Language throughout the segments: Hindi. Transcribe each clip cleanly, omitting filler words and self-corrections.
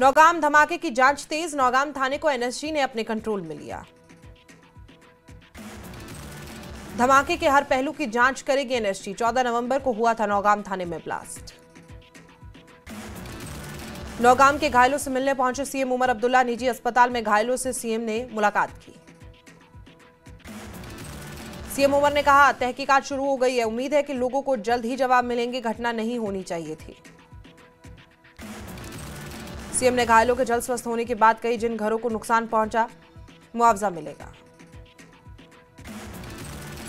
नौगाम धमाके की जांच तेज। नौगाम थाने को एनएसजी ने अपने कंट्रोल में लिया। धमाके के हर पहलू की जांच करेगी एनएसजी। 14 नवंबर को हुआ था नौगाम थाने में ब्लास्ट। नौगाम के घायलों से मिलने पहुंचे सीएम उमर अब्दुल्ला। निजी अस्पताल में घायलों से सीएम ने मुलाकात की। सीएम उमर ने कहा, तहकीकात शुरू हो गई है। उम्मीद है कि लोगों को जल्द ही जवाब मिलेंगे। घटना नहीं होनी चाहिए थी। सीएम ने घायलों के जल्द स्वस्थ होने की बात कही। जिन घरों को नुकसान पहुंचा, मुआवजा मिलेगा।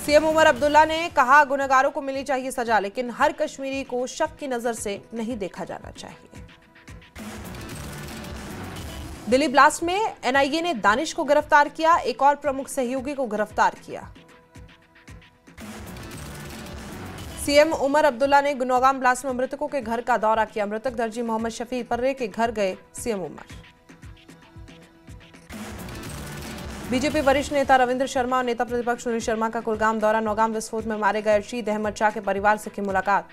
सीएम उमर अब्दुल्ला ने कहा, गुनहगारों को मिलनी चाहिए सजा, लेकिन हर कश्मीरी को शक की नजर से नहीं देखा जाना चाहिए। दिल्ली ब्लास्ट में एनआईए ने दानिश को गिरफ्तार किया। एक और प्रमुख सहयोगी को गिरफ्तार किया। सीएम उमर अब्दुल्ला ने नौगाम ब्लास्ट में मृतकों के घर का दौरा किया। मृतक दर्जी मोहम्मद शफी पर्रे के घर गए सीएम उमर। बीजेपी वरिष्ठ नेता रविंद्र शर्मा और नेता प्रतिपक्ष सुनील शर्मा का कुलगाम दौरा। नौगाम विस्फोट में मारे गए रशीद अहमद शाह के परिवार से की मुलाकात।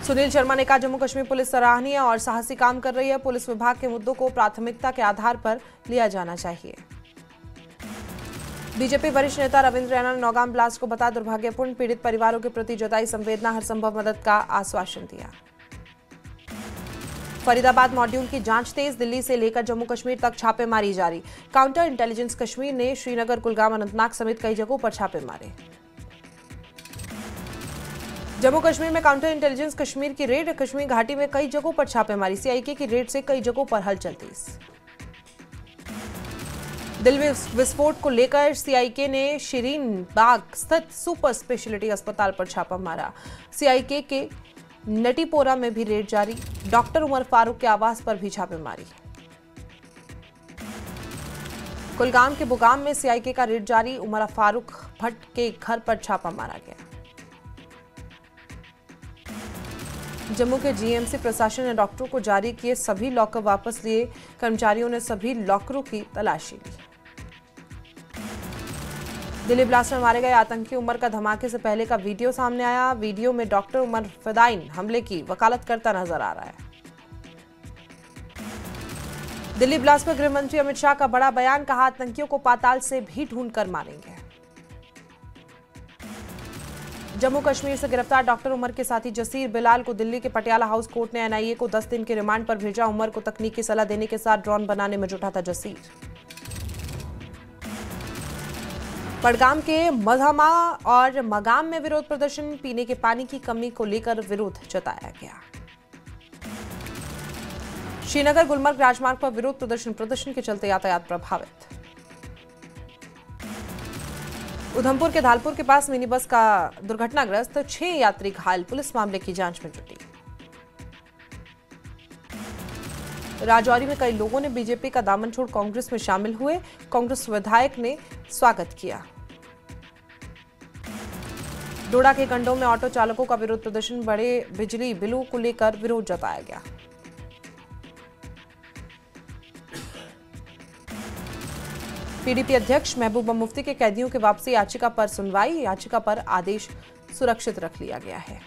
सुनील शर्मा ने कहा, जम्मू कश्मीर पुलिस सराहनीय और साहसी काम कर रही है। पुलिस विभाग के मुद्दों को प्राथमिकता के आधार पर लिया जाना चाहिए। बीजेपी वरिष्ठ नेता रविंद्र रैना ने नौगाम ब्लास्ट को बताया दुर्भाग्यपूर्ण। पीड़ित परिवारों के प्रति जताई संवेदना, हर संभव मदद का आश्वासन दिया। फरीदाबाद मॉड्यूल की जांच तेज। दिल्ली से लेकर जम्मू कश्मीर तक छापेमारी जारी। काउंटर इंटेलिजेंस कश्मीर ने श्रीनगर, कुलगाम, अनंतनाग समेत कई जगहों पर छापे मारे। जम्मू कश्मीर में काउंटर इंटेलिजेंस कश्मीर की रेड। कश्मीर घाटी में कई जगहों पर छापेमारी। सीआईके की रेड से कई जगहों पर हलचल तेज। दिल्ली विस्फोट को लेकर सीआईके ने शिरीन बाग स्थित सुपर स्पेशलिटी अस्पताल पर छापा मारा। सीआईके के नटीपोरा में भी रेड जारी। डॉक्टर उमर फारूक के आवास पर भी छापेमारी। कुलगाम के बुगाम में सीआईके का रेड जारी। उमर फारूक भट्ट के घर पर छापा मारा गया। जम्मू के जीएमसी प्रशासन ने डॉक्टरों को जारी किए सभी लॉकर वापस लिए। कर्मचारियों ने सभी लॉकरों की तलाशी ली। दिल्ली ब्लास्ट में मारे गए आतंकी उमर का धमाके से पहले का वीडियो सामने आया। वीडियो में डॉक्टर उमर फिदाइन हमले की वकालत करता नजर आ रहा है। दिल्ली ब्लास्ट पर गृह मंत्री अमित शाह का बड़ा बयान। कहा, आतंकियों को पाताल से भी ढूंढ कर मारेंगे। जम्मू कश्मीर से गिरफ्तार डॉक्टर उमर के साथी जसीर बिलाल को दिल्ली के पटियाला हाउस कोर्ट ने एनआईए को 10 दिन के रिमांड पर भेजा। उमर को तकनीकी सलाह देने के साथ ड्रोन बनाने में जुटा था जसीर। बड़गाम के मधामा और मगाम में विरोध प्रदर्शन। पीने के पानी की कमी को लेकर विरोध जताया गया। श्रीनगर गुलमर्ग राजमार्ग पर विरोध प्रदर्शन के चलते यातायात प्रभावित। उधमपुर के धालपुर के पास मिनी बस का दुर्घटनाग्रस्त, 6 यात्री घायल। पुलिस मामले की जांच में जुटी। राजौरी में कई लोगों ने बीजेपी का दामन छोड़ कांग्रेस में शामिल हुए। कांग्रेस विधायक ने स्वागत किया। डोडा के गंडों में ऑटो चालकों का विरोध प्रदर्शन। बड़े बिजली बिलों को लेकर विरोध जताया गया। पीडीपी अध्यक्ष महबूबा मुफ्ती के कैदियों के वापसी याचिका पर सुनवाई। याचिका पर आदेश सुरक्षित रख लिया गया है।